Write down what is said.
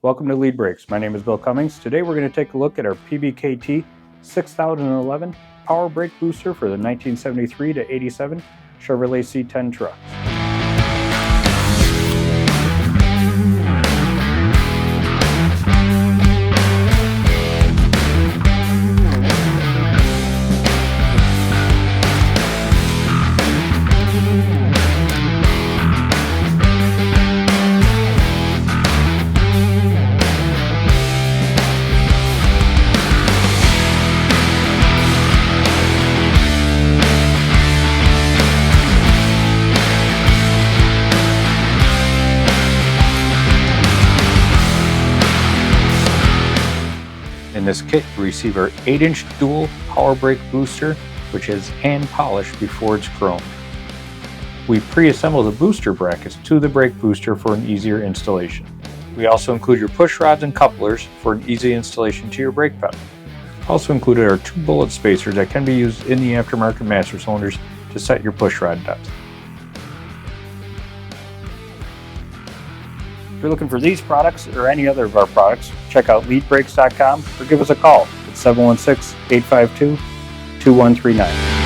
Welcome to Lead Brakes. My name is Bill Cummings. Today we're going to take a look at our PBKT 6011 power brake booster for the 1973 to 87 Chevrolet C10 trucks. In this kit, you receive our 8-inch dual power brake booster, which is hand polished before it's chromed. We pre-assemble the booster brackets to the brake booster for an easier installation. We also include your push rods and couplers for an easy installation to your brake pedal. Also included are 2 bullet spacers that can be used in the aftermarket master cylinders to set your push rod depth. If you're looking for these products or any other of our products, check out leadbrakes.com or give us a call at 716-852-2139.